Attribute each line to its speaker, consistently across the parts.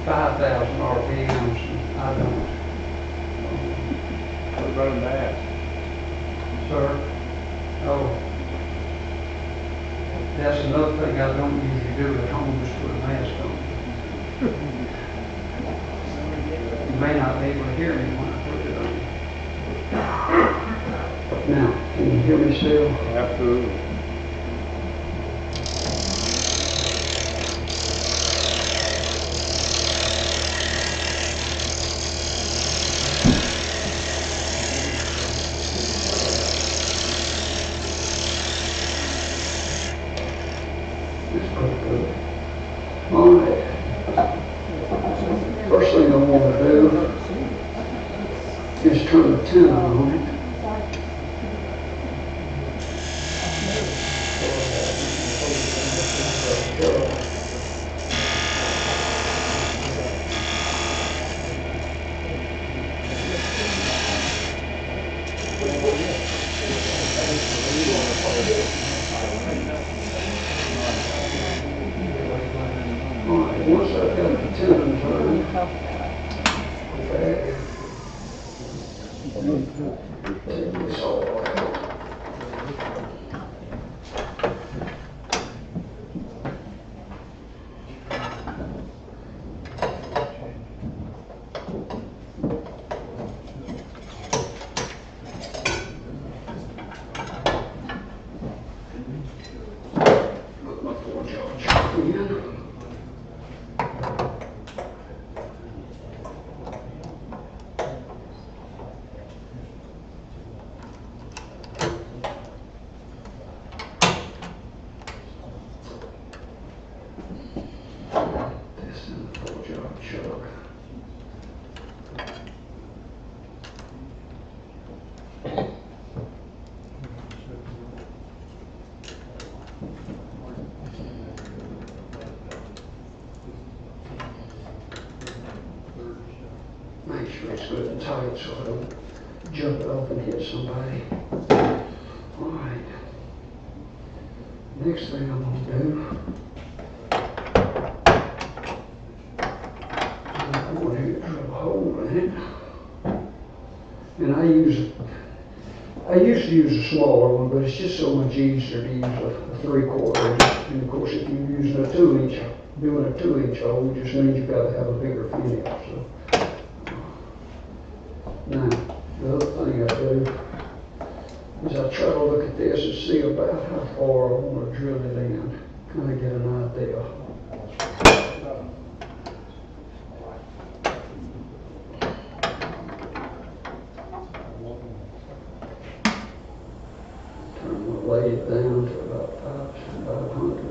Speaker 1: 5,000 RPMs, and I don't.
Speaker 2: What about a mask?
Speaker 1: Sir? Oh. That's another thing I don't usually do at home, is put a mask on. You may not be able to hear me when I put it on. Now, can you hear me still?
Speaker 2: Absolutely.
Speaker 1: That's pretty good. All right. First thing I want to do is turn the antenna on it. All right, once I've got the antenna turned, okay, take this all out. Put my 4-jaw chuck in. This in the 4-jaw chuck. Make sure it's good and tight so I don't jump it off and hit somebody. All right. Next thing I'm going to do, I'm going to hit a hole in it. And I used to use a smaller one, but it's just so much easier to use a 3/4 inch. And of course, if you're using a 2-inch, doing a 2-inch hole just means you've got to have a bigger finial. So. Now, the other thing I do is I try to look at this and see about how far I want to drill it in, kind of get an idea. I'm going to lay it down to about 500.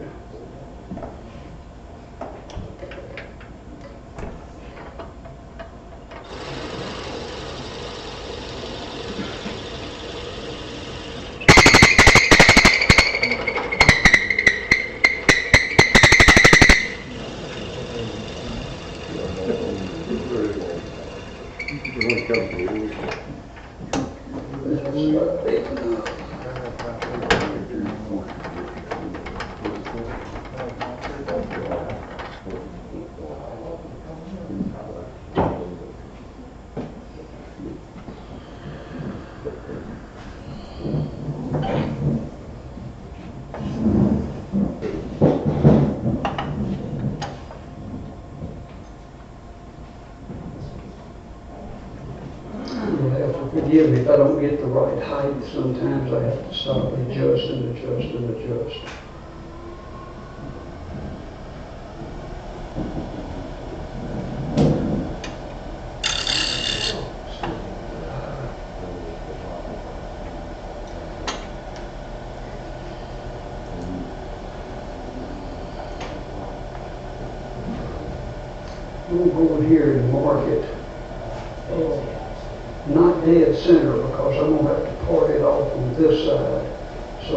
Speaker 1: That's about big enough. You'll have to forgive me if I don't get the right height. Sometimes I have to stop and adjust and adjust and adjust. We'll go in here and mark it. Not dead center, because I'm going to have to part it off on this side. So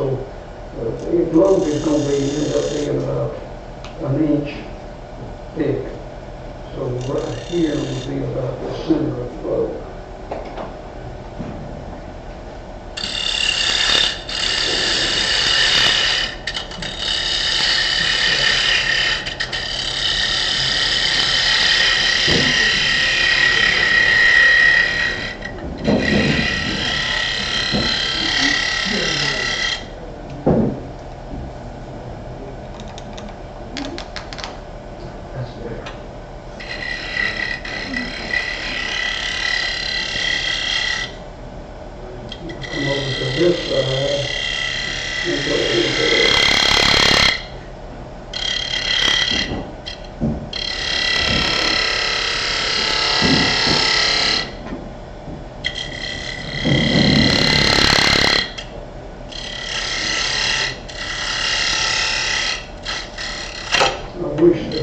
Speaker 1: the globe is going to end up being about an inch thick. So right here will be about the center of the globe. wish the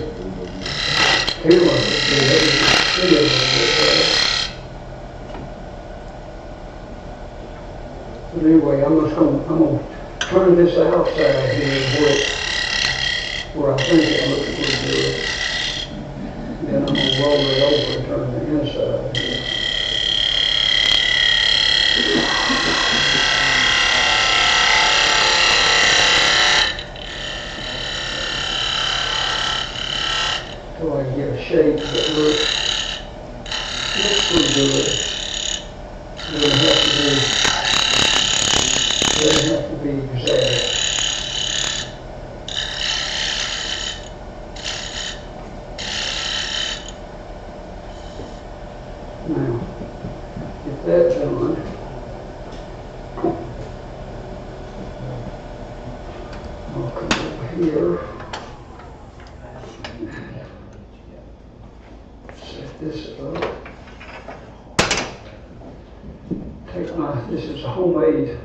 Speaker 1: camera would be able to see it a little bit better. But anyway, I'm gonna turn this outside here where I think it looks pretty good. Then I'm gonna roll it over and turn the inside here. So I can get a shape that looks pretty good. Doesn't have to be exact. Now, get that done. I'll come over here. Set this up. This is a homemade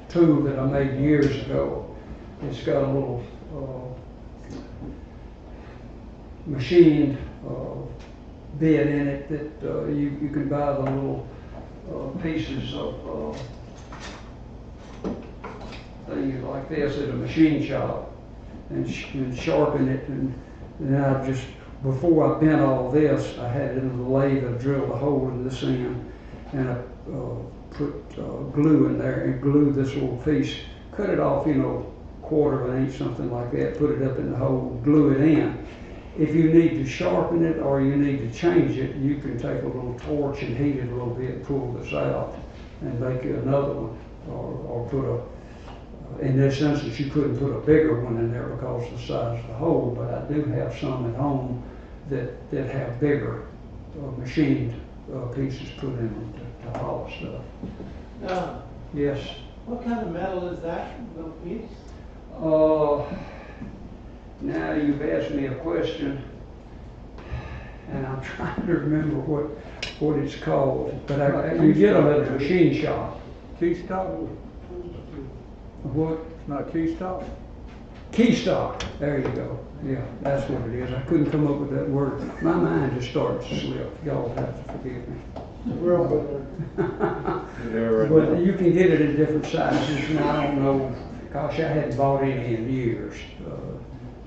Speaker 1: tube that I made years ago. It's got a little machined bit in it that you can buy the little pieces of things like this at a machine shop and sharpen it. And I just, before I bent all this, I had it in the lathe. I drilled a hole in this end and I put glue in there and glued this little piece, cut it off, quarter of an inch, something like that, put it up in the hole, glue it in. If you need to sharpen it or you need to change it, you can take a little torch and heat it a little bit, pull this out and make another one, or put in this instance you couldn't put a bigger one in there because of the size of the hole, but I do have some at home that have bigger machined pieces put in them to polish stuff. Yes.
Speaker 2: What kind of metal is that little piece?
Speaker 1: Now you've asked me a question, and I'm trying to remember what it's called. But you get them at a machine shop.
Speaker 3: Key stock?
Speaker 1: What?
Speaker 3: Not key stock?
Speaker 1: Key stock. There you go. Yeah, that's what it is. I couldn't come up with that word. My mind just started to slip. Y'all have to forgive me.
Speaker 2: Real good.
Speaker 1: But you can get it in different sizes, and I don't know. Gosh, I hadn't bought any in years.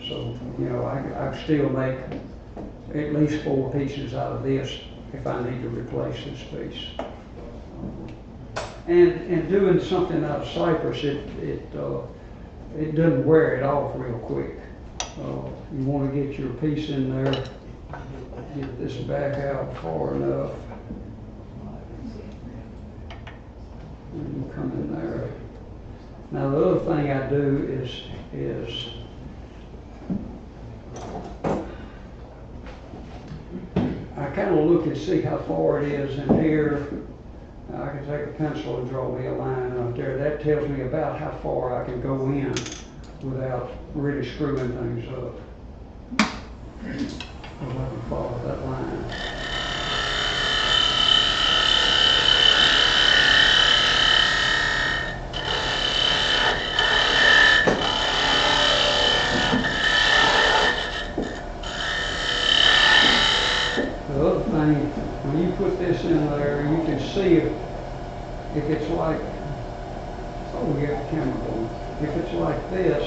Speaker 1: So, I still make at least 4 pieces out of this if I need to replace this piece. And doing something out of cypress, it doesn't wear it off real quick. You want to get your piece in there, get this back out far enough, and come in there. Now the other thing I do is I kind of look and see how far it is in here. I can take a pencil and draw me a line up there. That tells me about how far I can go in without really screwing things up. So I can follow that line. The other thing, when you put this in there, you can see if it's like, oh, we got the camera going. If it's like this,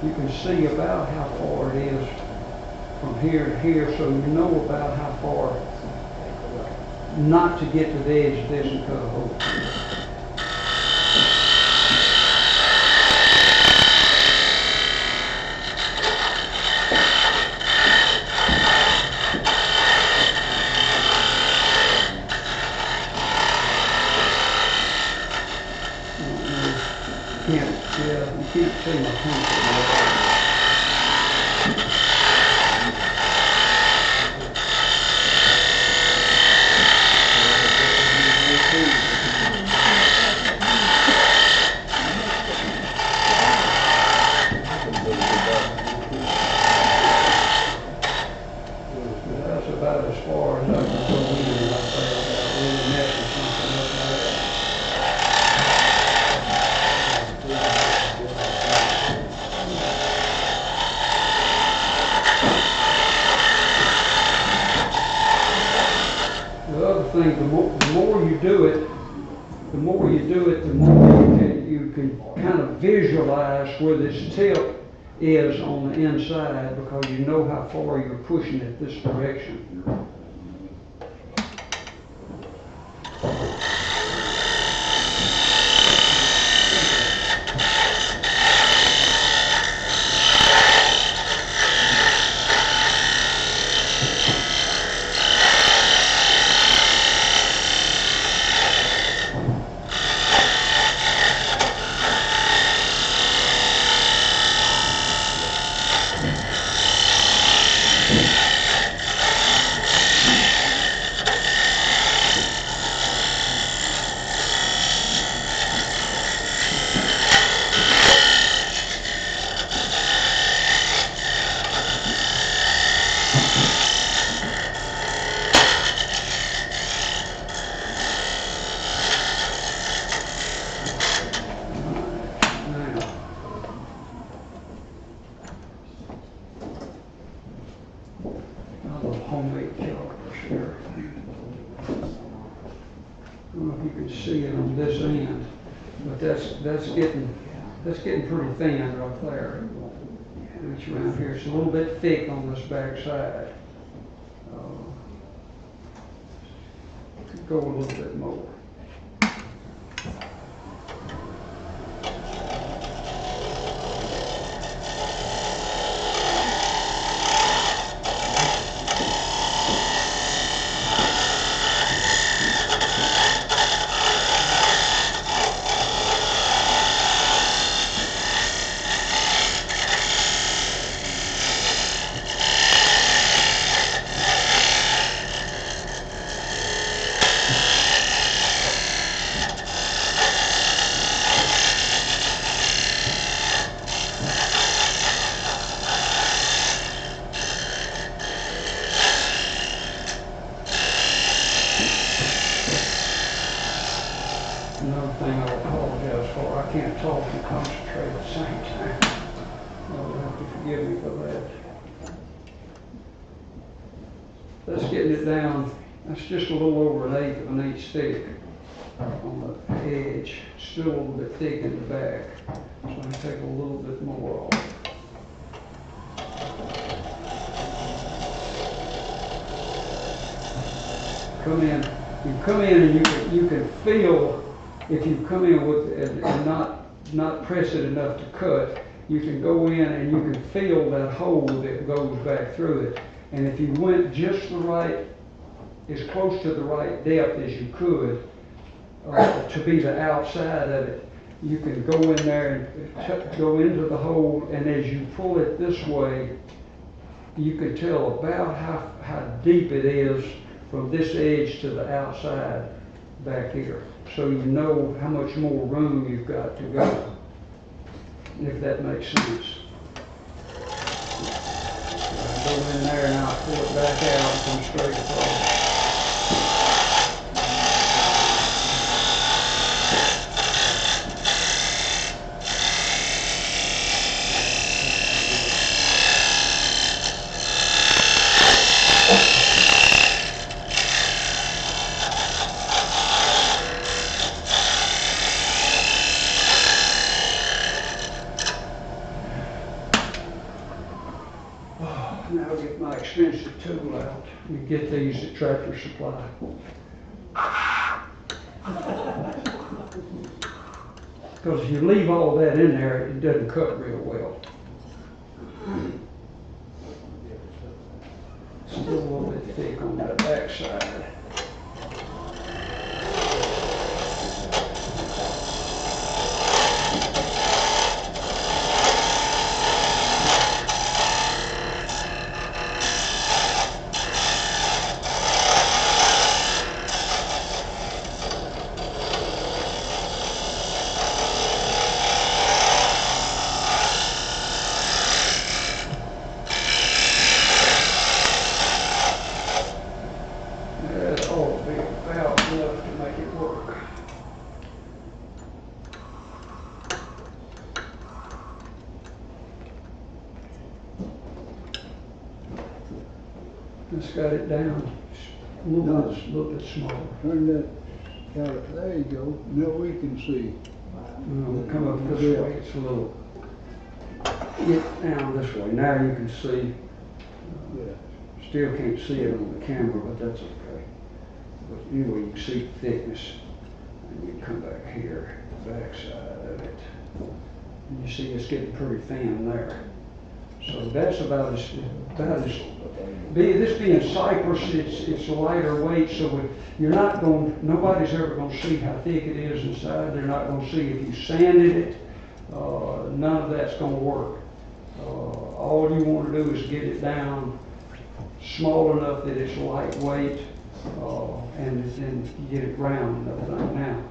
Speaker 1: you can see about how far it is from here to here, so you know about how far not to get to the edge of this and cut a hole. You can't see my pencil. That's about as far as I can go in. I say I got really messy something up like that. thing, the more you do it, the more you can kind of visualize where this tip is on the inside, because you know how far you're pushing it this direction. Homemade calipers here. I don't know if you can see it on this end, but that's getting pretty thin right there. Reach around here. It's a little bit thick on this back side. Could go a little bit more. Another thing I'll apologize for, I can't talk and concentrate at the same time. You'll have to forgive me for that. That's getting it down. That's just a little over 1/8 of an inch thick on the edge. Still a little bit thick in the back. So I'm going to take a little bit more off. You come in and you can feel, if you come in with and not press it enough to cut, you can go in and you can feel that hole that goes back through it. And if you went just the right, as close to the right depth as you could, to be the outside of it, you can go in there and go into the hole, and as you pull it this way, you can tell about how deep it is from this edge to the outside back here. So you know how much more room you've got to go, if that makes sense. I go in there and I'll pull it back out and come straight across. Now I'll get my expensive tool out. You get these at Tractor Supply. Because if you leave all that in there, it doesn't cut real well. Still a little bit thick on that back side. Just got it down a little bit smaller.
Speaker 3: Turn that, there you go, now we can see.
Speaker 1: Come up this way, it's a little, get down this way, now you can see.
Speaker 3: Yeah.
Speaker 1: Still can't see it on the camera, but that's okay. But anyway, you can see the thickness, and you can come back here, the back side of it. And you see it's getting pretty thin there. So that's about as this being cypress, it's a lighter weight, so you're not going, nobody's ever going to see how thick it is inside. They're not going to see if you sanded it. None of that's going to work. All you want to do is get it down small enough that it's lightweight, and then get it round enough right now.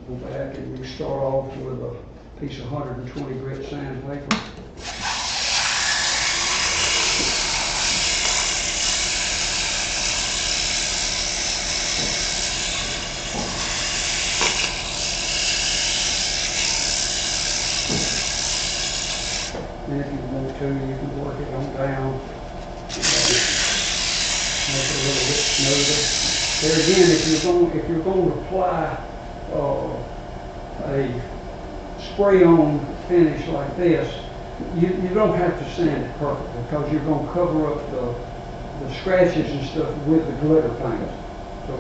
Speaker 1: Go back and we start off with a piece of 120 grit sandpaper. And if you want to, you can work it on down, make it a little bit smoother. There again, if you're going to apply a spray-on finish like this, you don't have to sand it perfectly because you're going to cover up the scratches and stuff with the glitter paint. So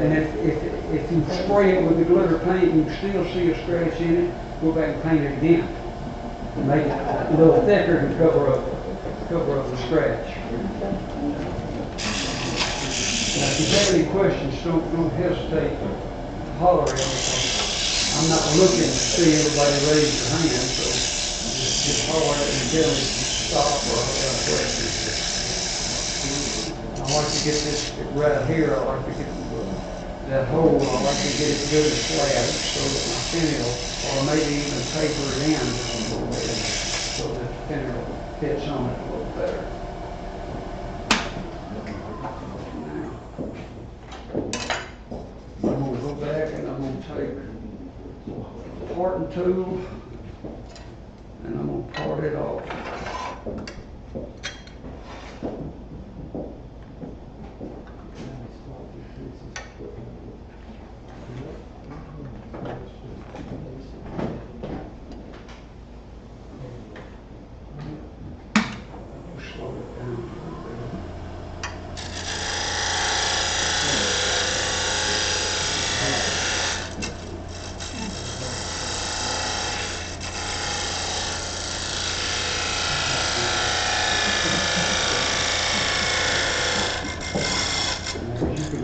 Speaker 1: and if you spray it with the glitter paint and you still see a scratch in it, go back and paint it again. Make it a little thicker to cover up the scratch. Now, if you have any questions, don't hesitate to holler at me. I'm not looking to see anybody raise their hand, so just holler at me and tell me to stop or I have questions. I like to get this right here. I like to get that hole. I like to get it good and flat so that my finial, or maybe even taper it in just a little bit so that the finial fits on it a little better. I'm going to go back and I'm going to take a parting tool and I'm going to part it off.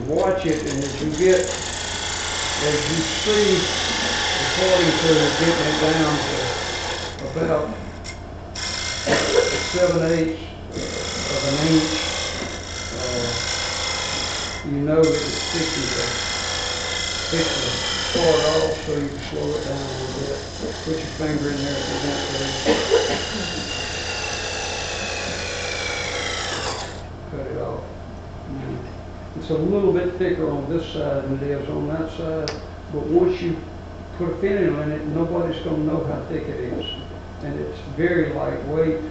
Speaker 1: Watch it, and as you see the parting tool getting it down to about 7/8 of an inch, you know that it's fixing to part off, so you can slow it down a little bit. Put your finger in there if you want to. Cut it off. It's a little bit thicker on this side than it is on that side, but once you put a finial in it, nobody's going to know how thick it is. And it's very lightweight. In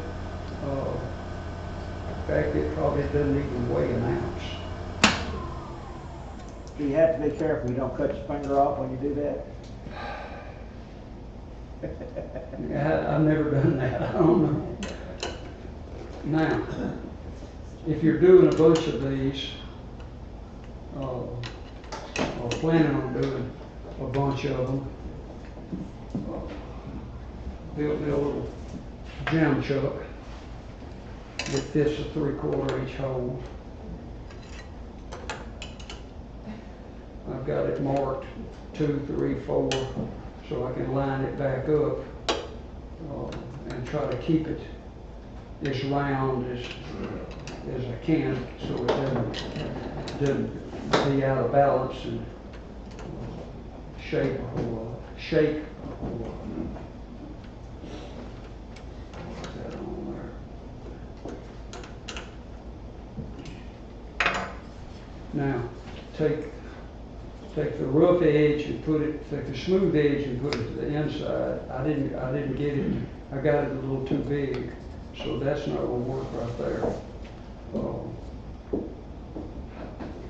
Speaker 1: fact, it probably doesn't even weigh an ounce.
Speaker 4: Do you have to be careful you don't cut your finger off when you do that?
Speaker 1: I've never done that. I don't know. Now, if you're doing a bunch of these, or planning on doing a bunch of them, build me a little jam chuck that fits a 3/4 inch hole. I've got it marked 2, 3, 4, so I can line it back up and try to keep it as round as I can, so it doesn't be out of balance and shake a whole lot. Put that on there. Now, take the rough edge and take the smooth edge and put it to the inside. I didn't get it. I got it a little too big. So that's not gonna work right there.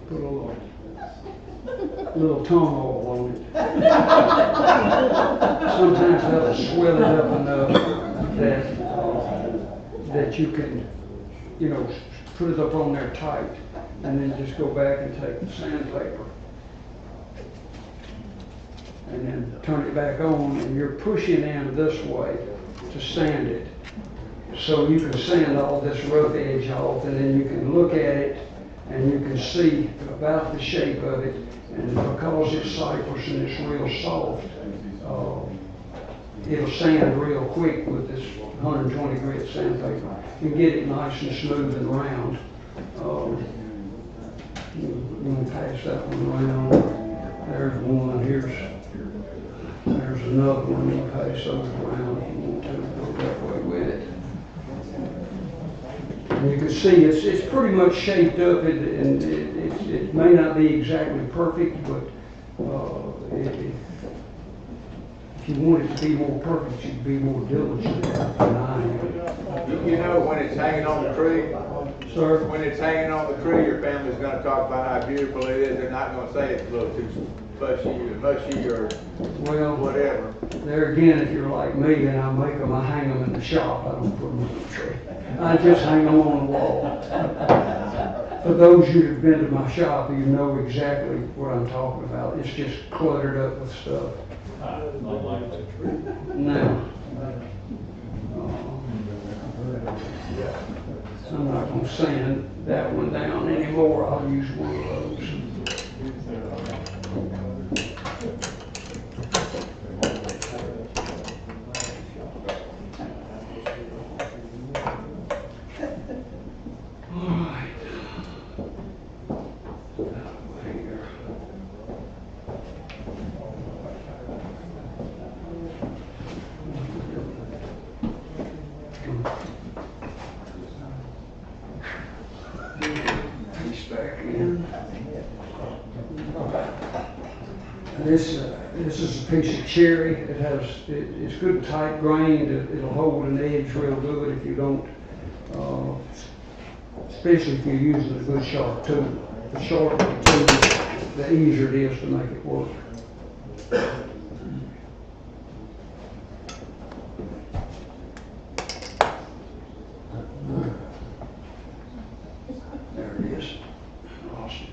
Speaker 1: Put a little tongue oil on it. Sometimes that'll swell it up enough that you can, you know, put it up on there tight, and then just go back and take the sandpaper and then turn it back on, and you're pushing in this way to sand it. So you can sand all this rough edge off, and then you can look at it and you can see about the shape of it. And because it's cypress and it's real soft, it'll sand real quick with this 120 grit sandpaper. You get it nice and smooth and round. You can pass that one around. There's one. There's another one. You pass those around if you want to go that way with it. And you can see it's pretty much shaped up, and it may not be exactly perfect, but if you want it to be more perfect, you'd be more diligent than I am.
Speaker 5: You know, when it's hanging on the tree,
Speaker 1: Sir?
Speaker 5: when it's hanging on the tree, your family's gonna talk about how beautiful it is. They're not gonna say it's a little too bushy or mushy or
Speaker 1: Well,
Speaker 5: whatever.
Speaker 1: there again, if you're like me and I make them, I hang them in the shop. I don't put them on the tree. I just hang them on the wall. For those who have been to my shop, you know exactly what I'm talking about. It's just cluttered up with stuff. Now, I'm not going to sand that one down anymore. I'll use one of those. All right. That way here. Piece back in. This is a piece of cherry. It's good tight grained. It'll hold an edge real good if you don't, especially if you're using a good sharp tool. The sharper the tool, the easier it is to make it work. There it is. Lost it.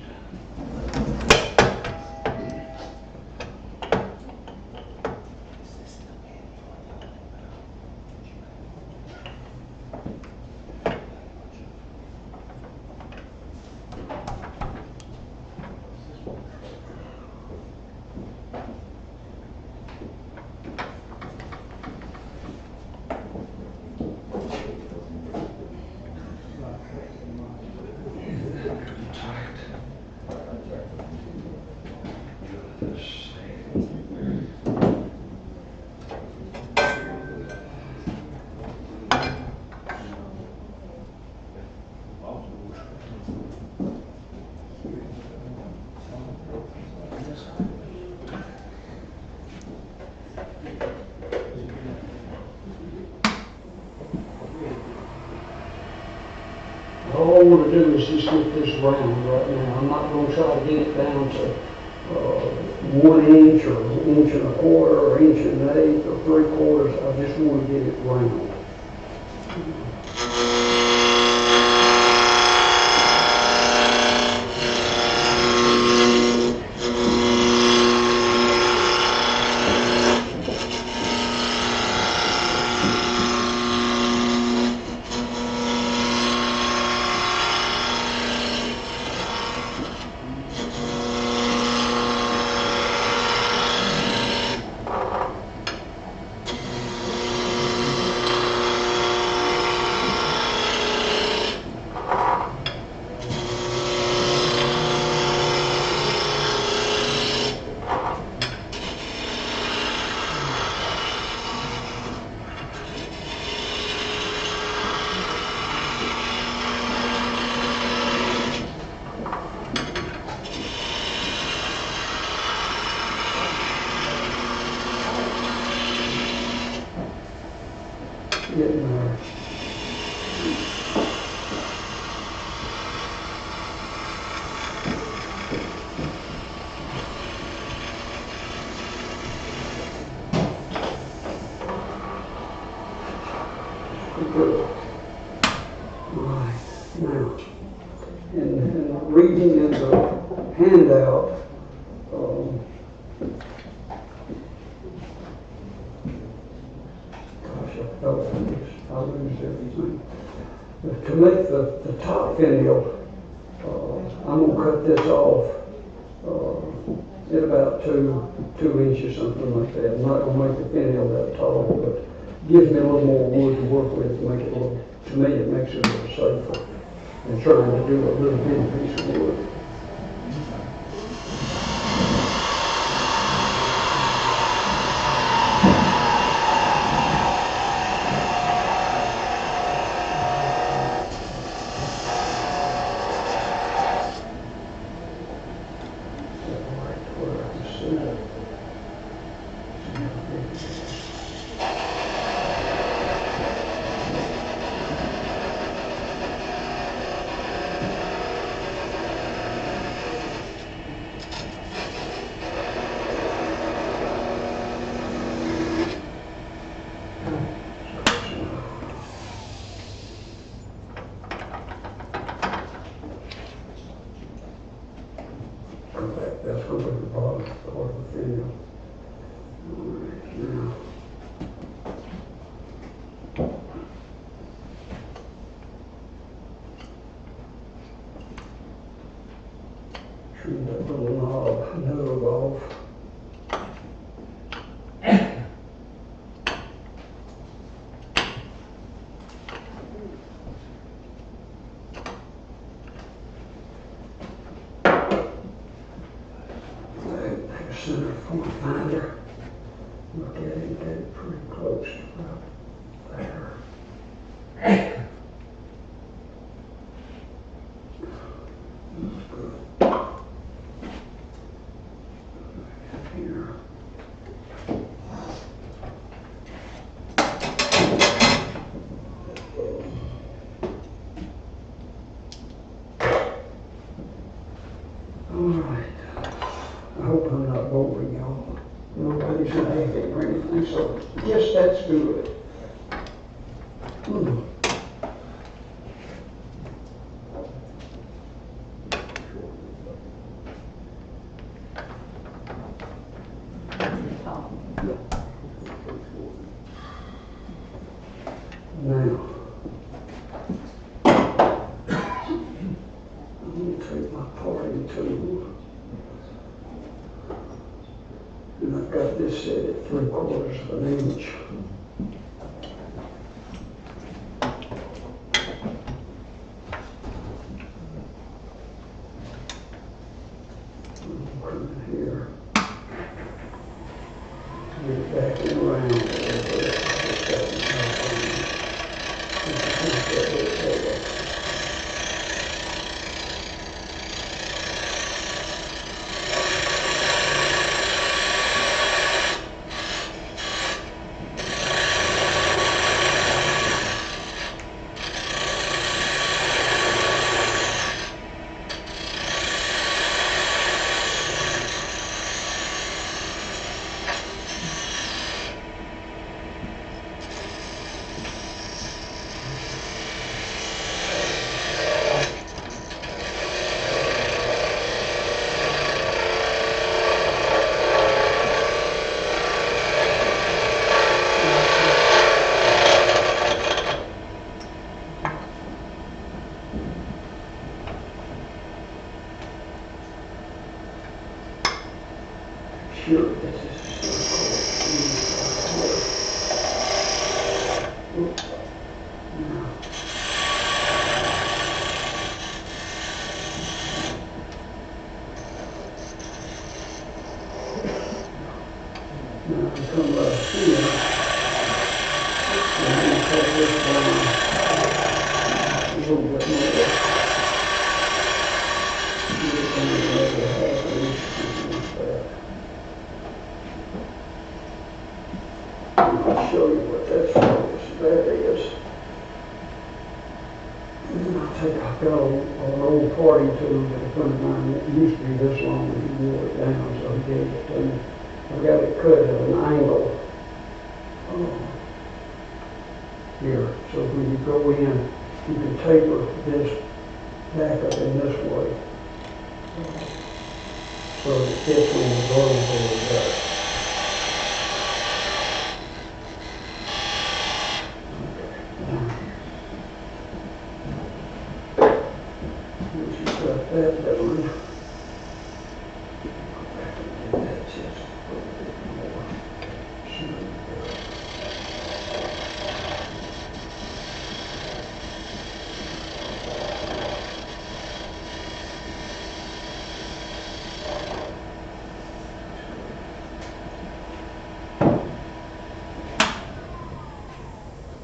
Speaker 1: All I want to do is just get this round right now. I'm not going to try to get it down to 1 inch or 1 1/4 or 1 1/8 or 3/4. I just want to get it round. Getting there. Good. All right, now, in reading in the handout, gosh, I lose everything. To make the top finial, I'm gonna cut this off at about two inches, something like that. I'm not gonna make the finial that tall, but gives me a little more wood to work with to make it a little, to me it makes it a little safer than trying to do a little bitty piece of wood. That's going to be the bottom part of the finial. All right, now. Trim that little nub off. Center point finder. Look at it, get it pretty close to about there. That's good. Here. All right. I hope I'm not boring y'all. Nobody's laughing or anything, so yes, that's good. Now, I'm going to take my parting tool. And I've got this set at 3/4 of an inch. Come here. Get it back and around a little bit. Sure, this is now come up here, and then take this down a little bit more. Get it down another half an inch, something like that. I'll show you what that is. That is. I've got an old party tool that a friend of mine, it used to be this long and he wore it down, so he gave it to me. I've got it cut at an angle here, so when you go in, you can taper this back up in this way. So it fits on the glove board there. Once you've got that done, that's just a little bit more smooth there.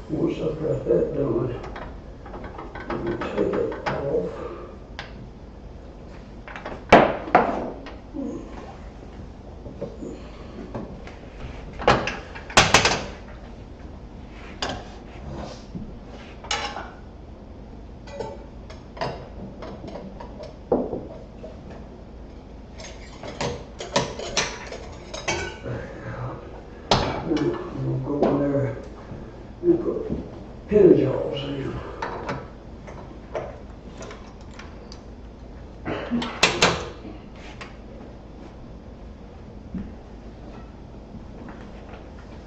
Speaker 1: Once I've got that done, I'm going to take it off. Now, I'm going to go in there and put pin jaws in.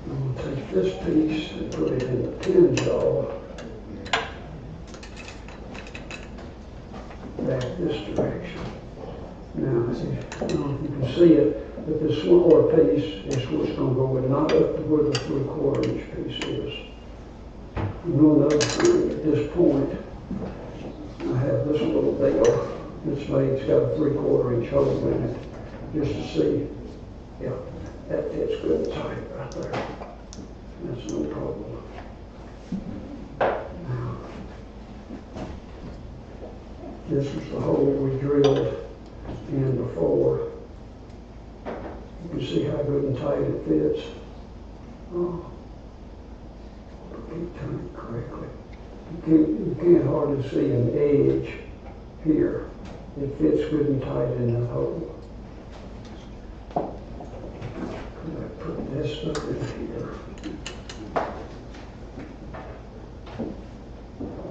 Speaker 1: I'm going to take this piece and put it in the pin jaw back this direction. Now, I don't know if you can see it, but this smaller piece is what's going to go in, not up to where the 3/4 inch piece is. And one other thing, at this point, I have this little deal. It's made, it's got a 3/4 inch hole in it, just to see, yeah, that fits good and tight right there. That's no problem. Now, this was the hole we drilled in before. You can see how good and tight it fits. Oh, keep turning it correctly. You can't hardly see an edge here. It fits good and tight in that hole. Could I put this stuff in here?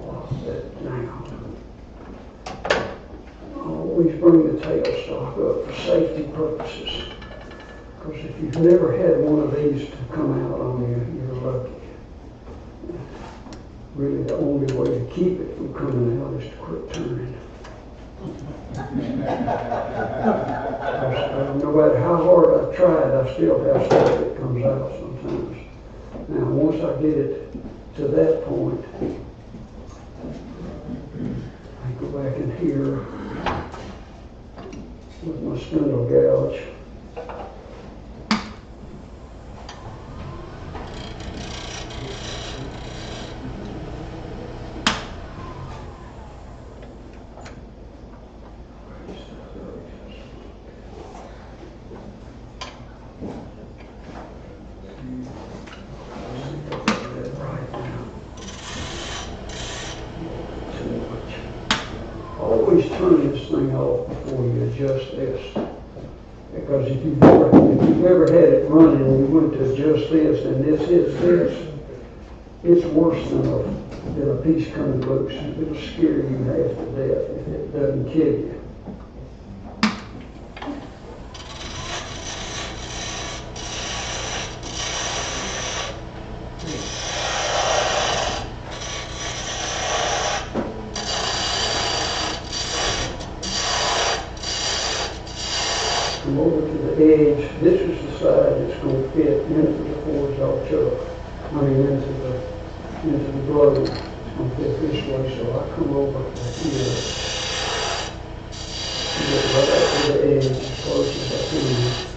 Speaker 1: Lock that down. Always bring the tailstock up for safety purposes. Because if you've never had one of these to come out on you, you're lucky. Really, the only way to keep it from coming out is to quit turning. No matter how hard I've tried, I still have stuff that comes out sometimes. Now, once I get it to that point, I go back in here with my spindle gouge. Always turn this thing off before you adjust this. Because if you've never had it running and you went to adjust this and this hits this, it's worse than a piece coming loose. It'll scare you half to death if it doesn't kill you. Come over to the edge. This is the side that's going to fit into the forged-off chuck. I mean, into the glove. It's going to fit this way, so I come over here. Get right up to the edge as close as I can.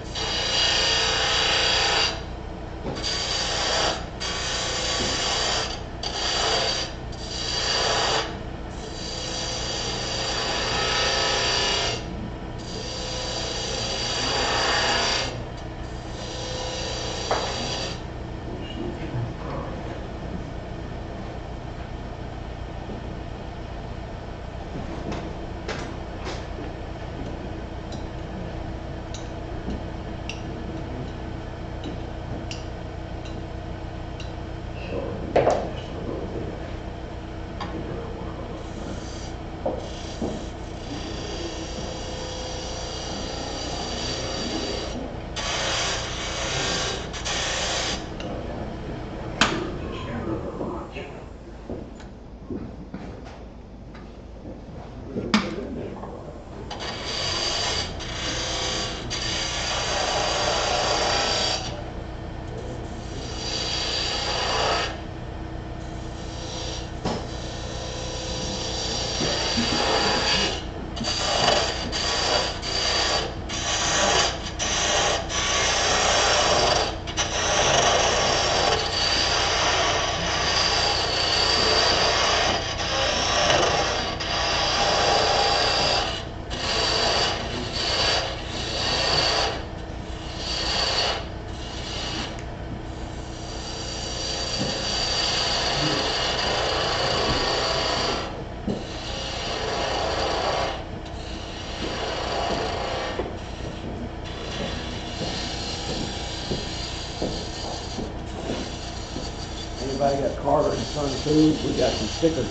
Speaker 4: Anybody got Carter and Son tools? We got some stickers.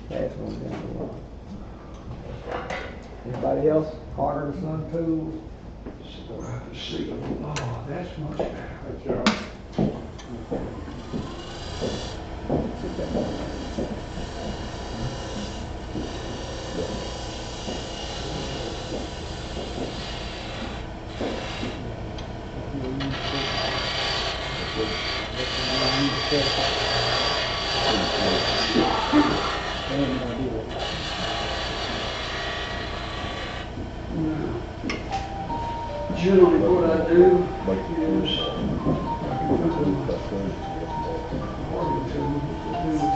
Speaker 4: Pass one down the line. Anybody else? Carter and Son tools?
Speaker 1: So I have to see them. Oh, that's much better. Generally, what I do is I can put them party tools to do.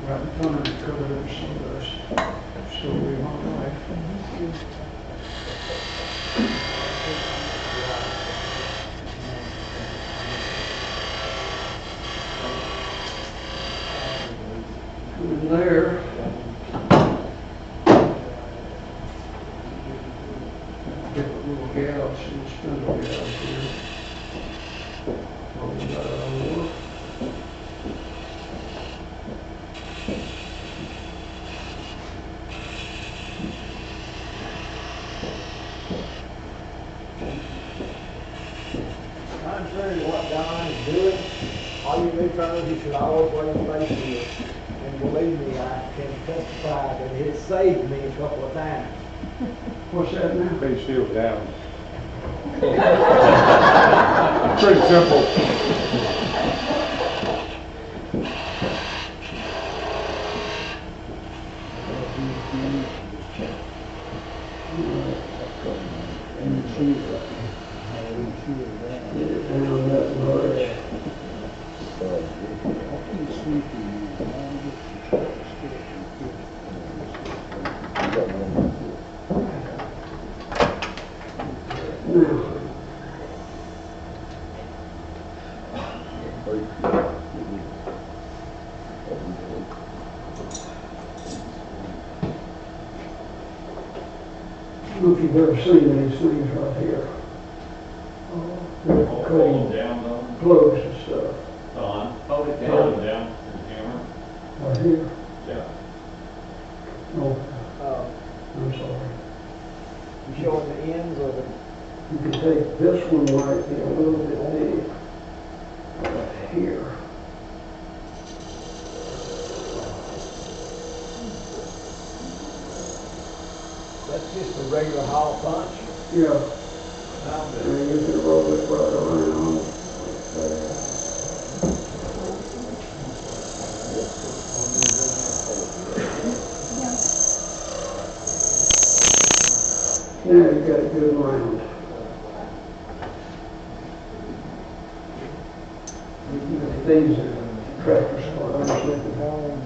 Speaker 1: Right in front of me, covered up some dust. Story of my life. In there. Get the little gouge, and spindle gouge here. Roll that over.
Speaker 4: Contrary to what Don is doing, all you newcomers, you should always wear your face shield. And believe me, I can testify that it saved me a couple of times.
Speaker 1: What's that now?
Speaker 6: Face shield down. Pretty simple.
Speaker 1: Get it down that much. Now, I don't know if you've ever seen these things right here. They're for cutting
Speaker 7: down though.
Speaker 1: clothes and stuff.
Speaker 7: Don,
Speaker 5: Hold it
Speaker 7: hold
Speaker 5: down.
Speaker 7: it down to the camera.
Speaker 1: Right here.
Speaker 7: Yeah.
Speaker 1: No,
Speaker 4: Uh,
Speaker 1: I'm sorry.
Speaker 4: you showing the ends or the,
Speaker 1: You can take this one might be a little bit big. Right here.
Speaker 4: that's just a regular hollow punch?
Speaker 1: Yeah. And you can roll it right around. Like that. Now you got it good and round. These are tractor supply. I was looking at.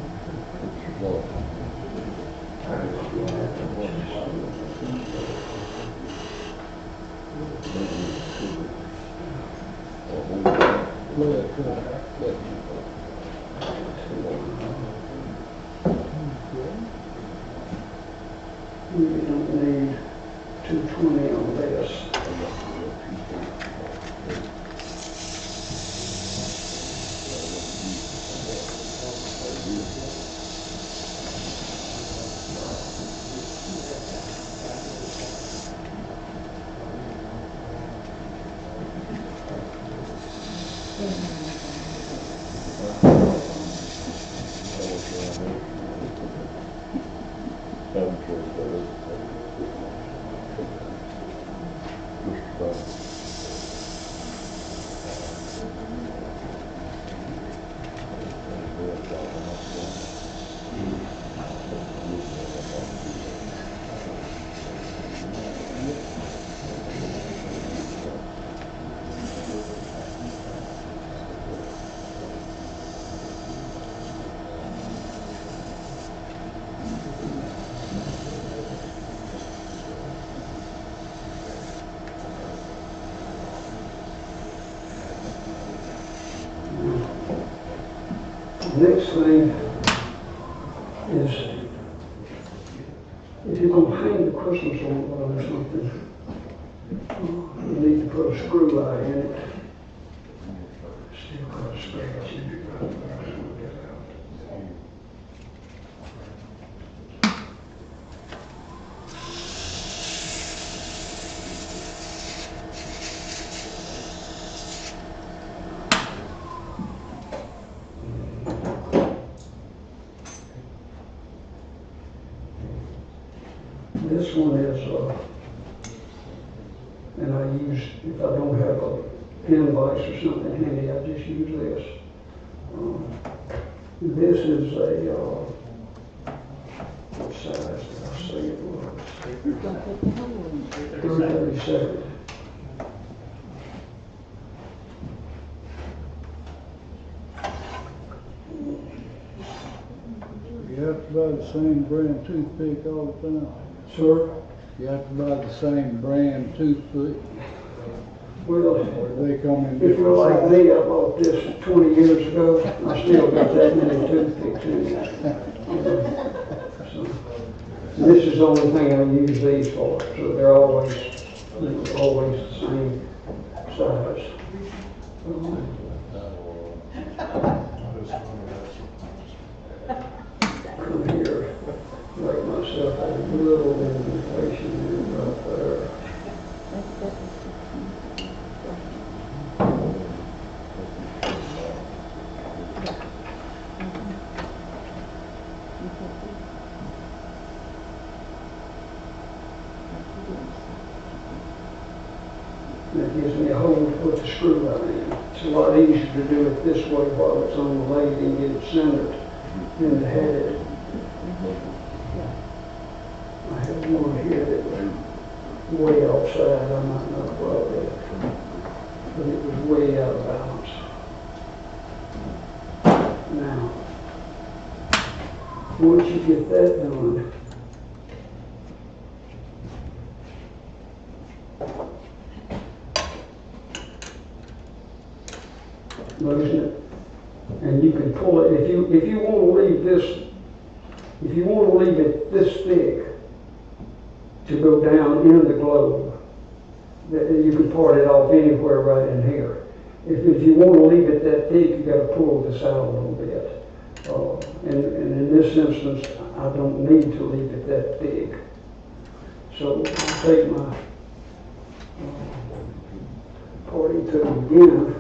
Speaker 1: We don't need 220 on this. Next thing is, if you're gonna hang the Christmas ornament on something, you need to put a screw eye in it. Still got a scratch in it right there. Get out. This one is, and I use, if I don't have a pin vise or something handy, I just use this. This is a, what size did I say it was? 337.
Speaker 3: You have to buy the same brand toothpick all the time.
Speaker 1: Sir?
Speaker 3: You have to buy the same brand toothpick,
Speaker 1: Well,
Speaker 3: or they come in
Speaker 1: if you're like
Speaker 3: different
Speaker 1: me, I bought this 20 years ago. I still got that many toothpicks in it. So, this is the only thing I use these for, so they're always the same size. Come here, make myself a little indentation right there. That gives me a hole to put the screw out in. It's a lot easier to do it this way while it's on the lathe and get it centered than to have it. I had one here that was way offside. I might not have brought it, but it was way out of balance. Now, once you get that done, loosen it, and you can pull it. If you want to leave this, if you want to leave it this thick to go down in the globe, you can part it off anywhere right in here. If you want to leave it that thick, you got to pull this out a little bit. And in this instance, I don't need to leave it that thick. So I'll take my parting tool again.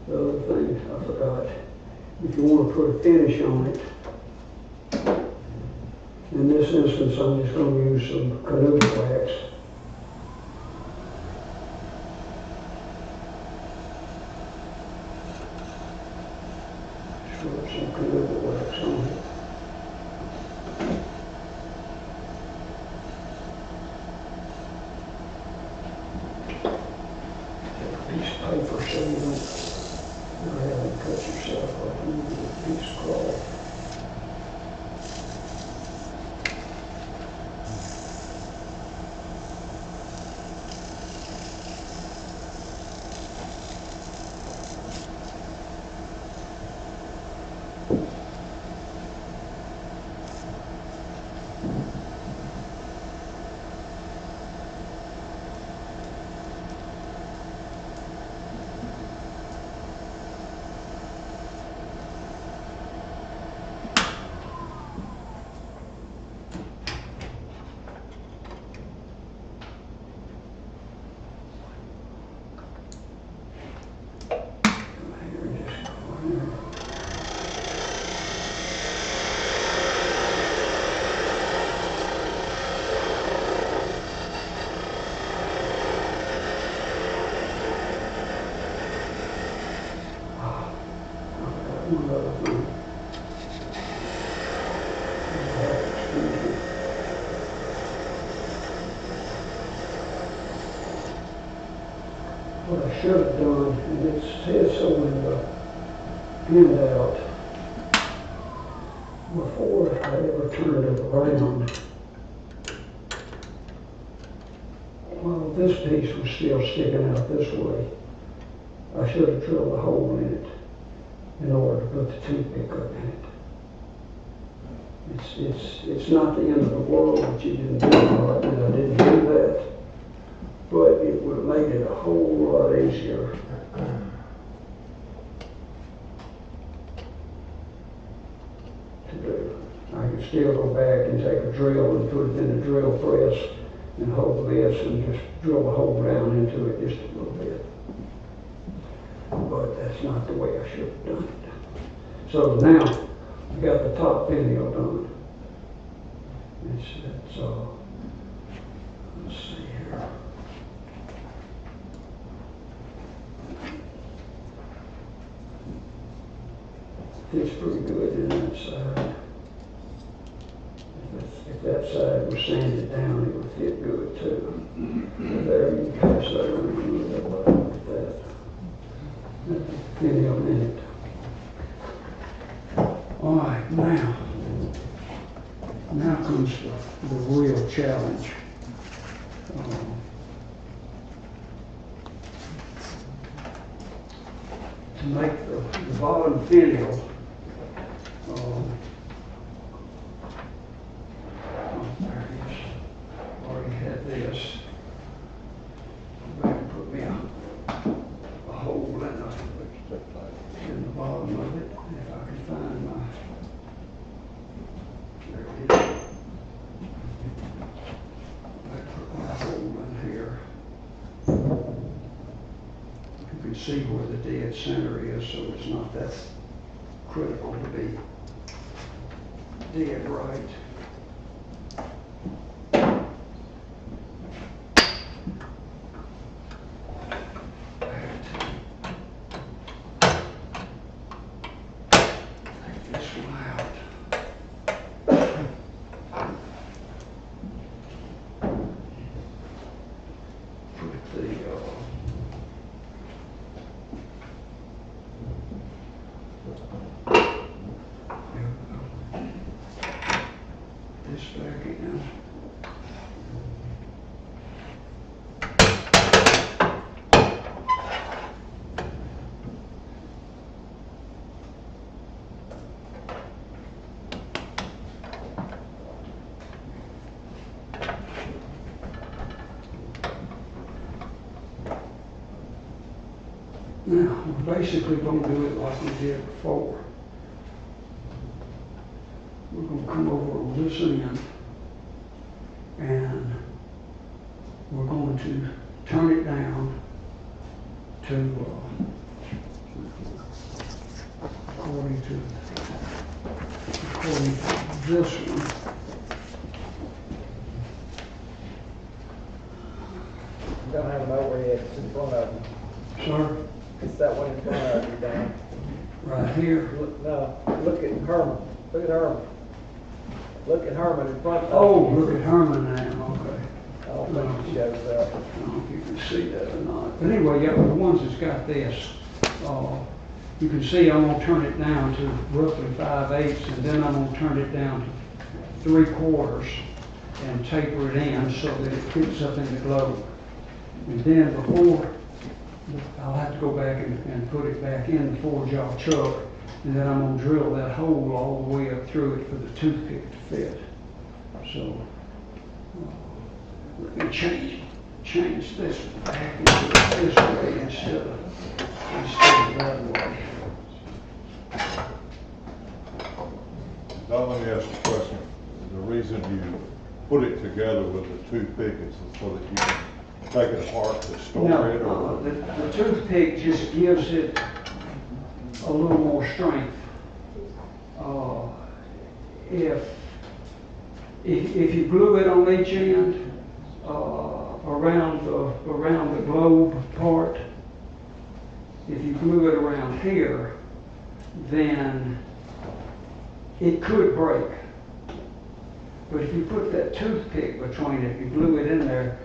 Speaker 1: The other thing I forgot, if you want to put a finish on it, in this instance I'm just going to use some canoe wax. Just rub some canoe wax on it. Take a piece of paper so you don't you're having to cut yourself like you do a piece of cloth. What I should have done, and it says so in the handout, before I ever turned it around, well, this piece was still sticking out this way. I should have drilled a hole in it in order to put the toothpick up in it. It's not the end of the world that you didn't do that, that I didn't do that, but it would have made it a whole lot easier. To do. I can still go back and take a drill and put it in a drill press and hold this and just drill a hole down into it just a little bit. But that's not the way I should have done it. So now, I got the top finial done. It's let's see here. Fits pretty good in that side. If that side was sanded down, it would fit good too. But there, you can pass that around and move that bottom like that. Finial in it. All right, now comes the real challenge. To make the bottom finial, there it is. Already had this. Go back and put me a hole in the bottom of it, if I can find my. There it is. I put my hole in here. You can see where the dead center is, so it's not that critical to be dead right. Take this one out. Put the this back in. Now, we're basically going to do it like we did before. We're going to come over on this end and we're going to turn it down to according to this one.
Speaker 4: Don't have an overhead, it's in front of you.
Speaker 1: Sir,
Speaker 4: It's that one in front of you, Dan.
Speaker 1: right here.
Speaker 4: No, look at Herman. Look at Herman. Look at Herman in front of you.
Speaker 1: Oh, look at Herman now, okay.
Speaker 4: I don't think it shows up.
Speaker 1: I don't know if you can see that or not. But anyway, yeah, the ones that's got this, you can see I'm going to turn it down to roughly 5/8, and then I'm going to turn it down to 3/4 and taper it in so that it fits up in the globe. And then before, I'll have to go back and put it back in the 4-jaw chuck, and then I'm going to drill that hole all the way up through it for the toothpick to fit. So, let me change this back into it this way instead of that way.
Speaker 6: Don, let me ask you a question. The reason you put it together with the toothpick is so that you can take it apart to store it?
Speaker 1: No, the toothpick just gives it a little more strength. If you glue it on each end, around the globe part, if you glue it around here, then it could break. But if you put that toothpick between it, you glue it in there,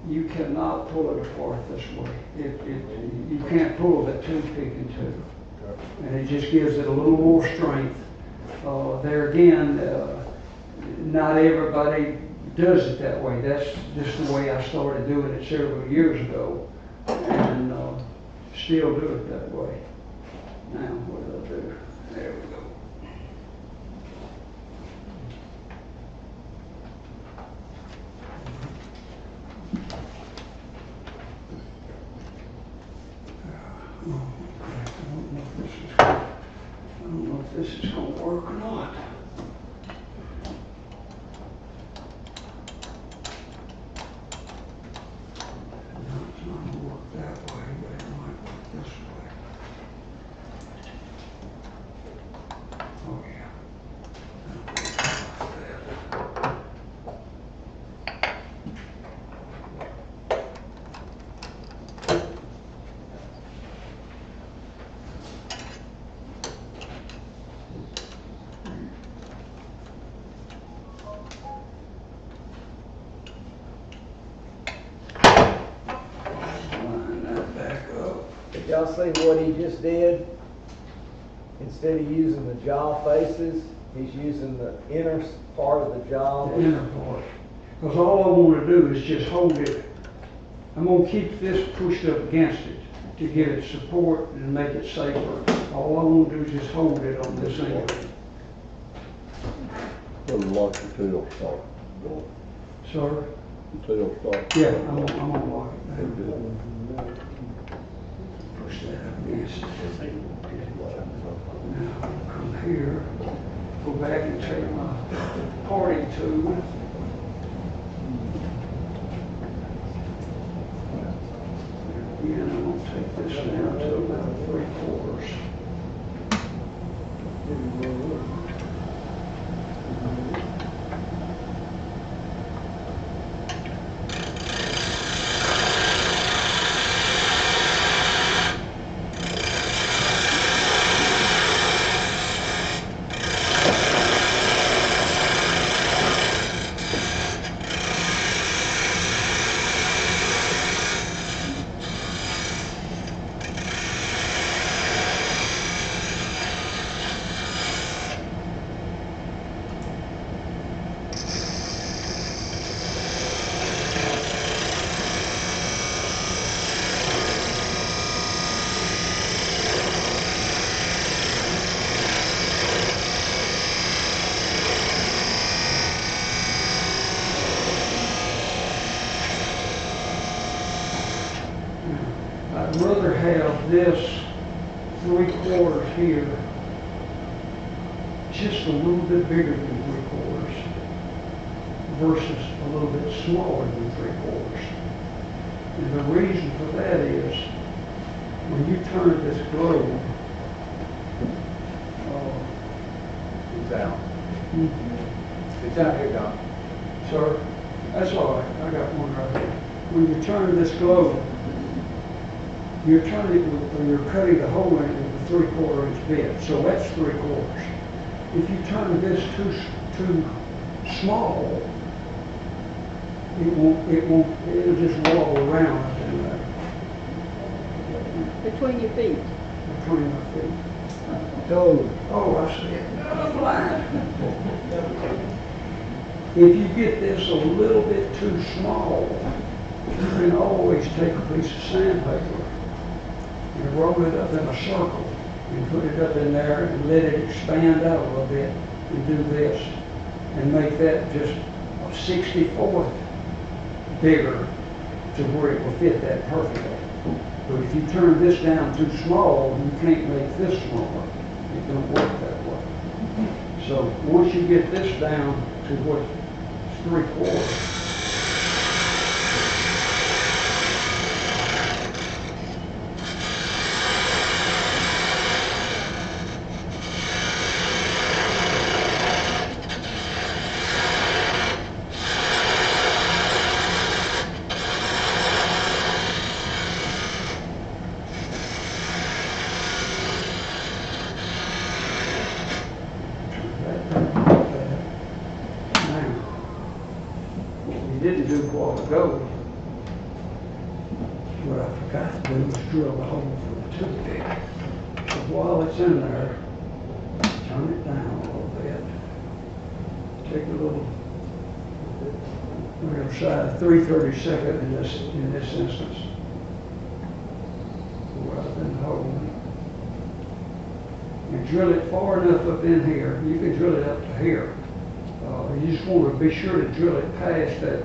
Speaker 1: you cannot pull it apart this way. You can't pull that toothpick in two. And it just gives it a little more strength. There again, not everybody does it that way. That's just the way I started doing it several years ago. And still do it that way. Now, what do I do? There we go. I don't know if this is gonna work or not. No, it's not gonna work that way, but it might work this way. Oh, yeah. Line that back up.
Speaker 4: Did y'all see what he just did? Instead of using the jaw faces, he's using the inner part of the jaw.
Speaker 1: The inner part. Because all I want to do is just hold it. I'm going to keep this pushed up against it to give it support and make it safer. All I want to do is just hold it on this end.
Speaker 3: Doesn't like the tail start.
Speaker 1: Sir?
Speaker 3: The tail start.
Speaker 1: Yeah, I'm gonna lock it down. Push that up against it. Now, come here, go back and take my parting tool. Again, I'm gonna take this down to about 3/4. I'd rather have this 3/4 here just a little bit bigger than 3/4 versus a little bit smaller than 3/4. And the reason for that is when you turn this globe,
Speaker 5: It's out. It's out here, Don.
Speaker 1: sir, that's all right, I got one right here. When you turn this globe, you're cutting a hole in it with a 3/4 inch bit, so that's 3/4. If you turn this too small, it'll just wobble around in there
Speaker 7: Between your feet.
Speaker 1: between my feet.
Speaker 3: Toes.
Speaker 1: Oh, I see it. I'm blind. If you get this a little bit too small, you can always take a piece of sandpaper and roll it up in a circle and put it up in there and let it expand out a little bit and do this and make that just a 64th bigger to where it will fit that perfectly. But if you turn this down too small, you can't make this smaller. It don't work that way. So once you get this down to what's 3/4, didn't do a while ago, what I forgot to do was drill the hole for the toothpick. So while it's in there, turn it down a little bit. Take a little, we're going to try 3/32 in this instance. Go right hole. And drill it far enough up in here. You can drill it up to here. You just want to be sure to drill it past that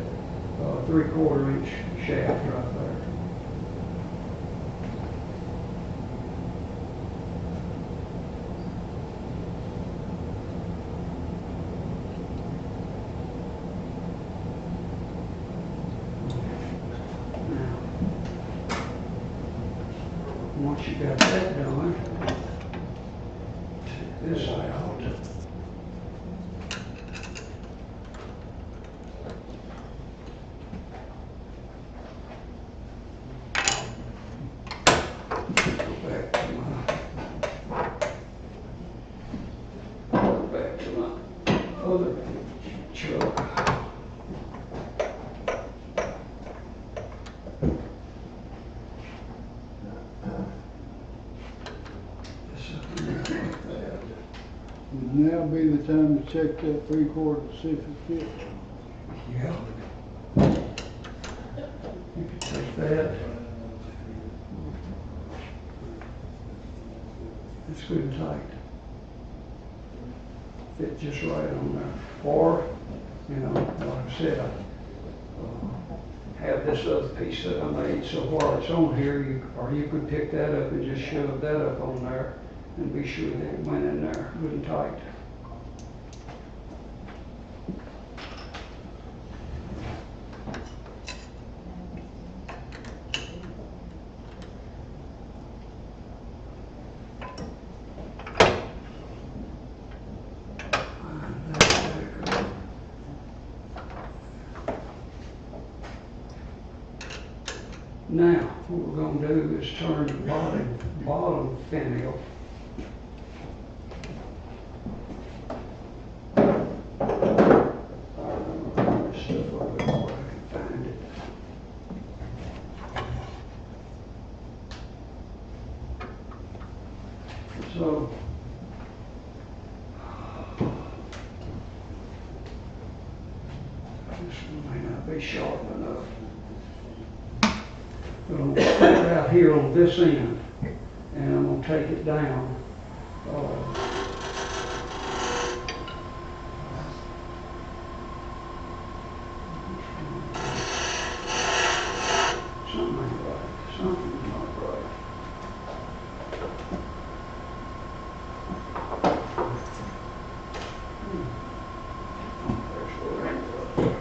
Speaker 1: 3/4 inch shaft right there. Once you got that done, take this out. Go back to my other truck.
Speaker 3: Would now be the time to check that 3/4 to see if it fits.
Speaker 1: Yeah. You can take that. It's good and tight. Fit just right on there. Or, you know, like I said, I have this other piece that I made, so while it's on here, you could pick that up and just shove that up on there and be sure that it went in there good and tight. Now, what we're going to do is turn the bottom finial. Stuff over there where I can find it. So, this one may not be sharp enough. But I'm going to put it out here on this end, and I'm going to take it down. Something ain't right. Something's not right. There's where it was.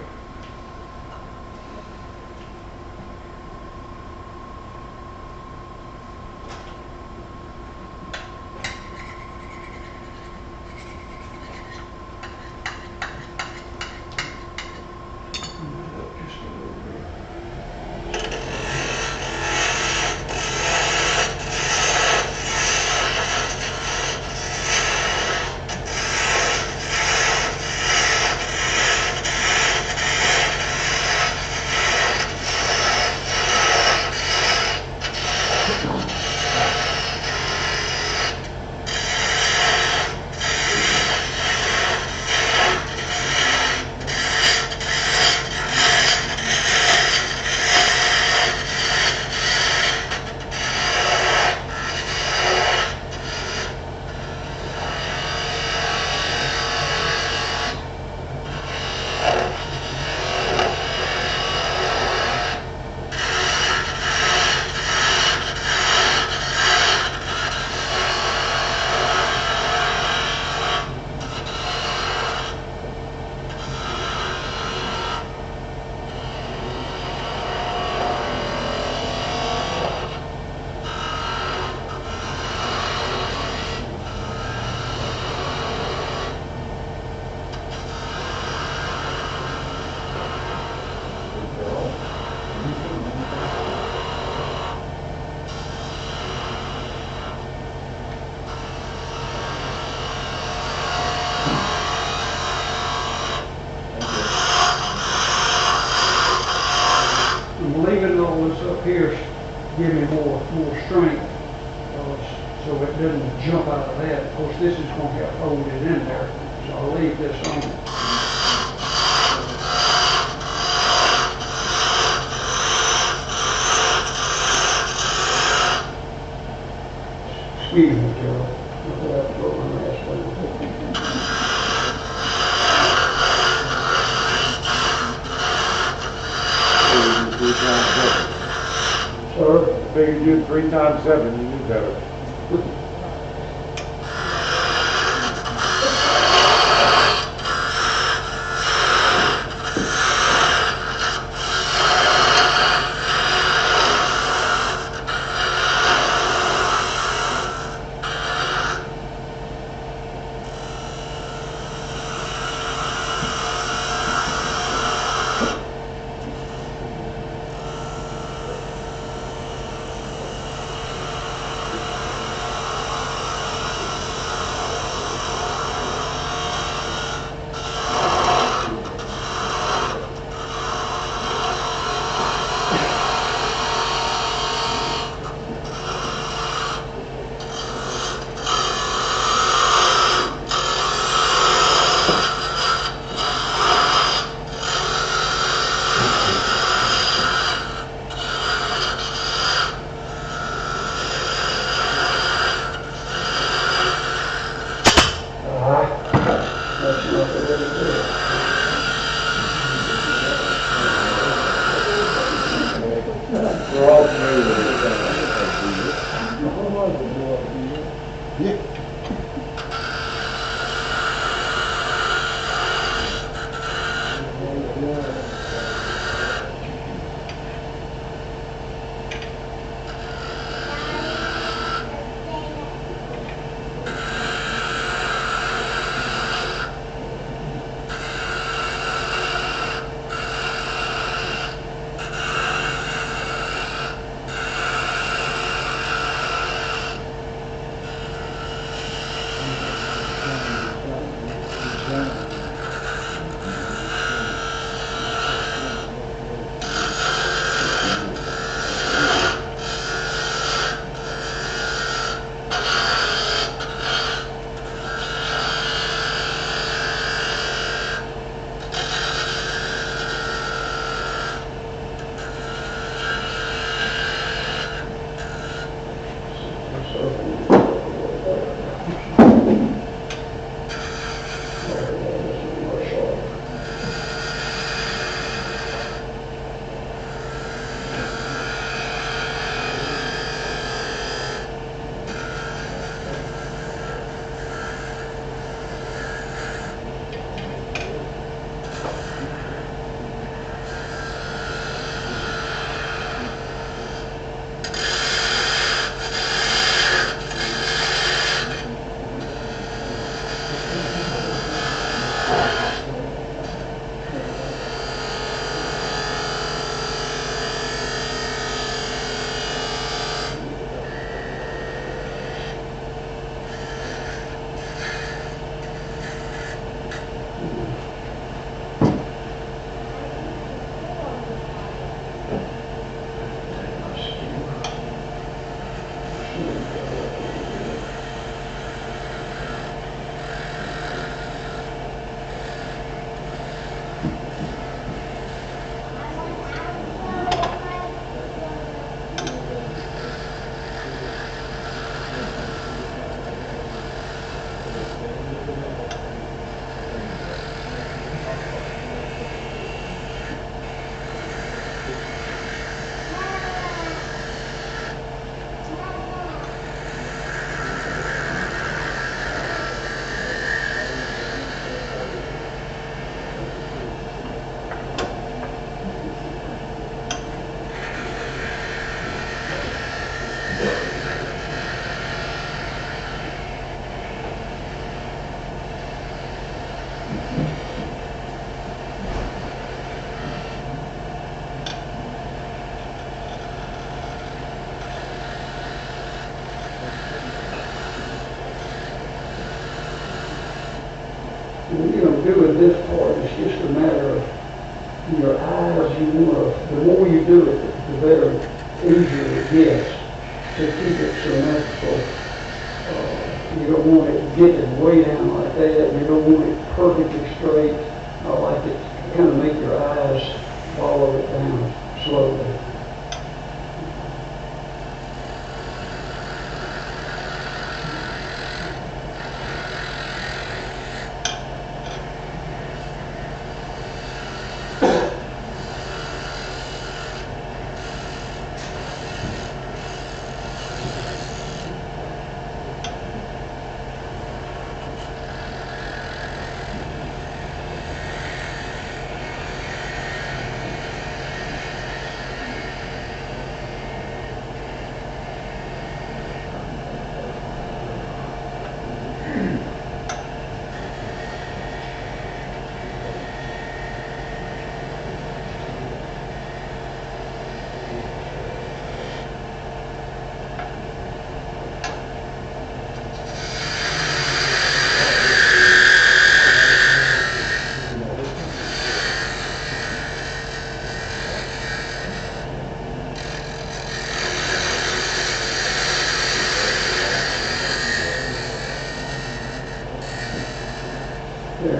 Speaker 1: Just a little bit. I'm leaving all this up here, give me more strength, so it doesn't jump out of that. Of course, this is going to help hold it in there, so I'll leave this on. Excuse me, Carol. I have to put my mask on. Sir?
Speaker 7: Figured you 3 times 7, you knew better.
Speaker 1: That's not the way to do it.
Speaker 7: We're all familiar with it.
Speaker 3: Yeah.
Speaker 1: Doing this part, it's just a matter of your eyes. You want to, the more you do it, the better, easier it gets to keep it symmetrical. You don't want it getting way down like that. You don't want it perfectly straight. I like it to kind of make your eyes follow it down slowly.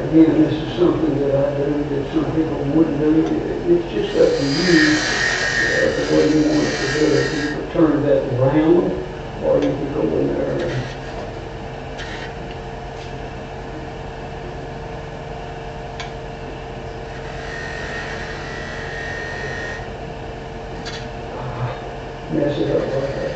Speaker 1: Again, this is something that I do that some people wouldn't do. It's just up to you, the way you want it to do it. You could turn that around, or you could go in there and mess it up like that.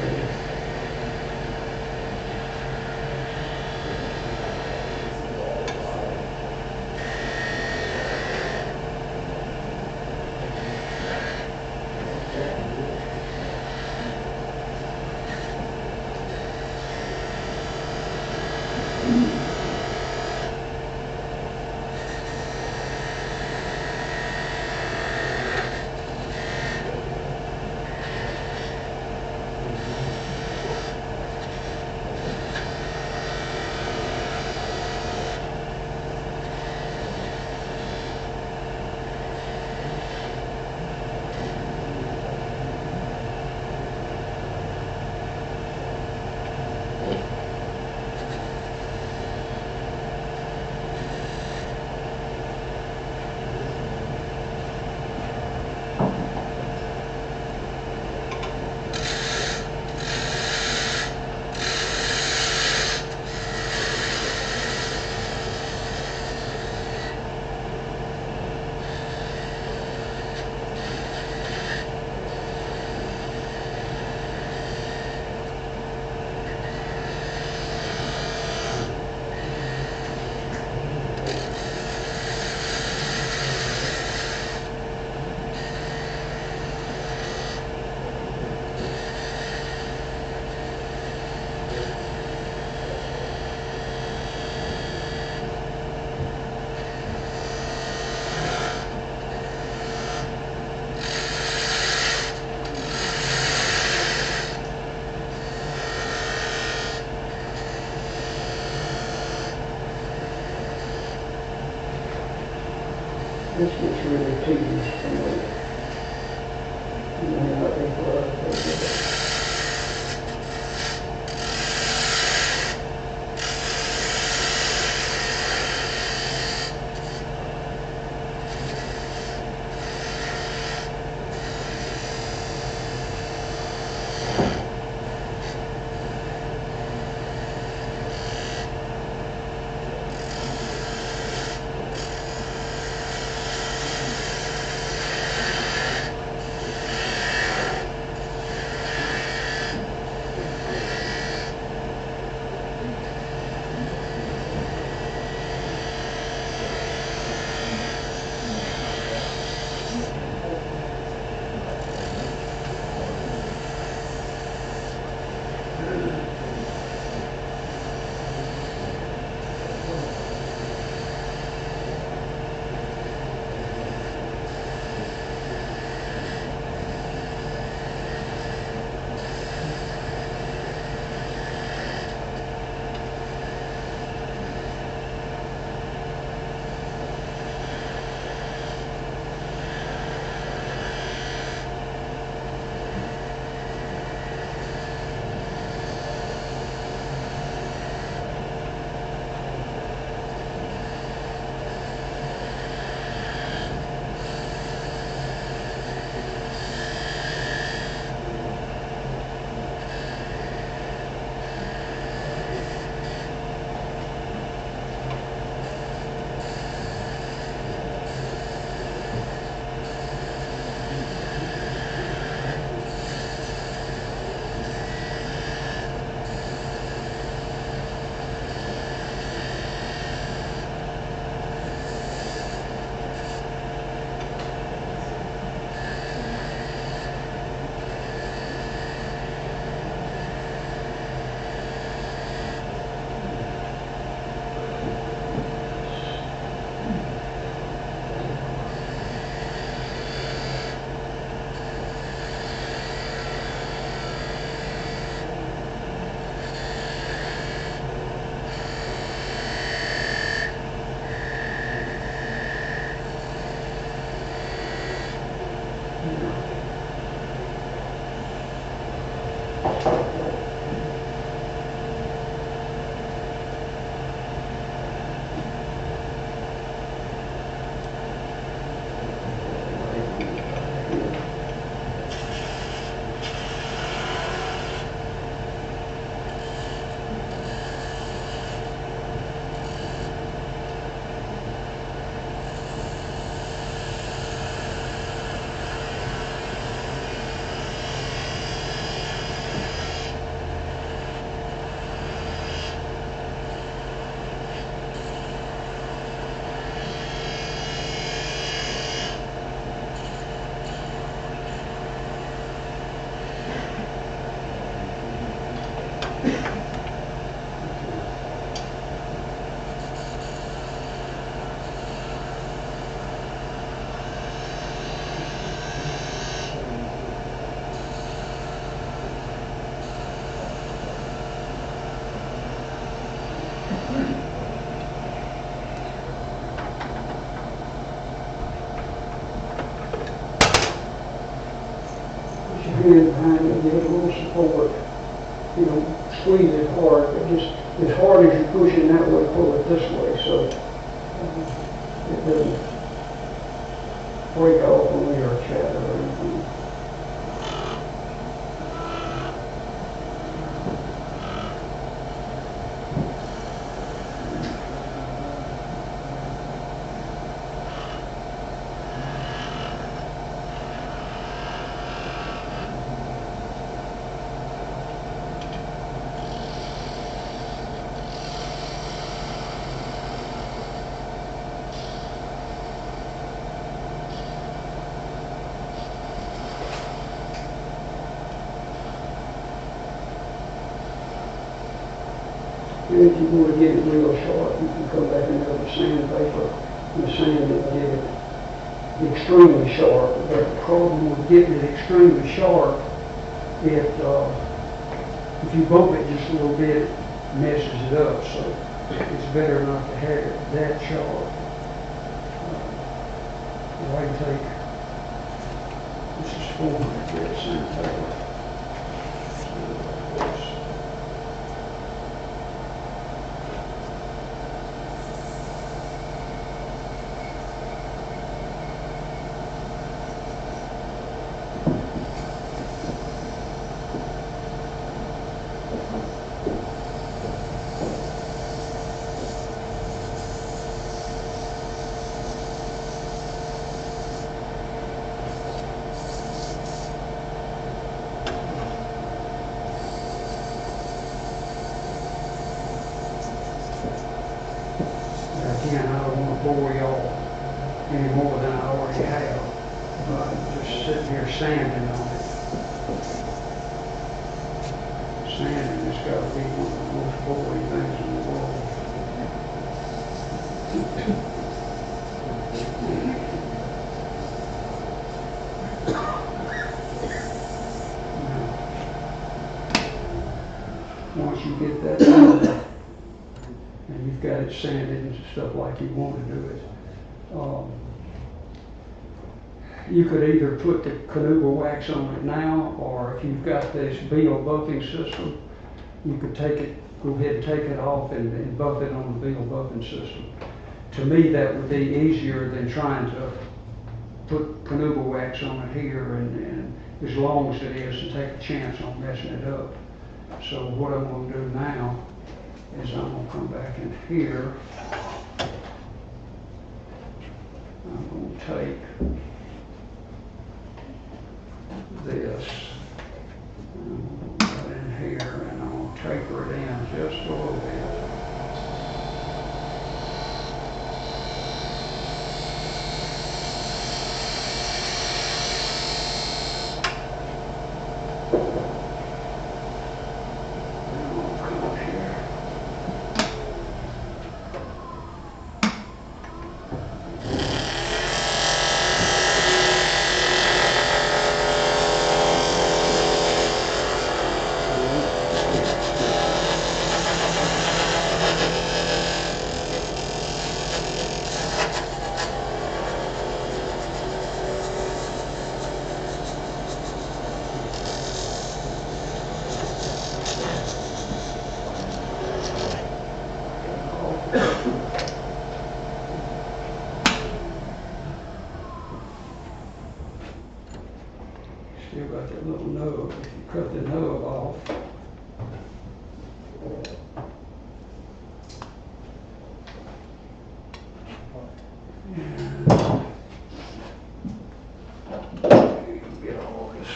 Speaker 1: This gets really tedious for me. It may not be for other people. put your hand behind it, give it a little support. You know, squeeze it hard, but just as hard as you're pushing that way, pull it this way, so it doesn't break off when we are chatter or anything. And if you want to get it real sharp, you can come back into the sandpaper and sand it and get it extremely sharp. But the problem with getting it extremely sharp, if you bump it just a little bit, it messes it up. So it's better not to have it that sharp. I can take, this is 400 grit sandpaper. Again, I don't want to bore y'all any more than I already have. But just sitting here sanding on it. Sanding has got to be one of the most boring things in the world. Once you get that done, and you've got it sanded and stuff like you want to do it. You could either put the canoodle wax on it now, or if you've got this Beal buffing system, you could take it, go ahead and take it off and buff it on the Beal buffing system. To me, that would be easier than trying to put canoodle wax on it here, and as long as it is, to take a chance on messing it up. So what I'm going to do now is I'm going to come back in here. I'm going to take this, and I'm going to put it in here, and I'm going to taper it in just a little bit. Still got that little nub. If you cut the nub off, and you get all this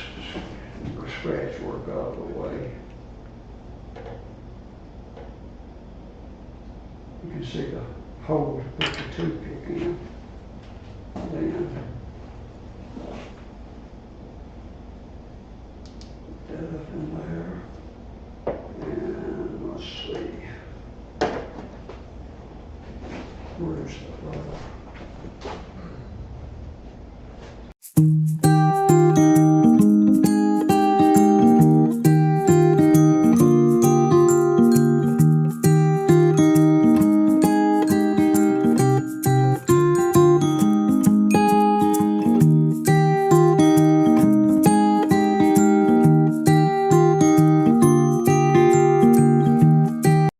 Speaker 1: scratch work out of the way. You can see the hole to put the toothpick in. Then that up in there, and let's see, where's the rubber?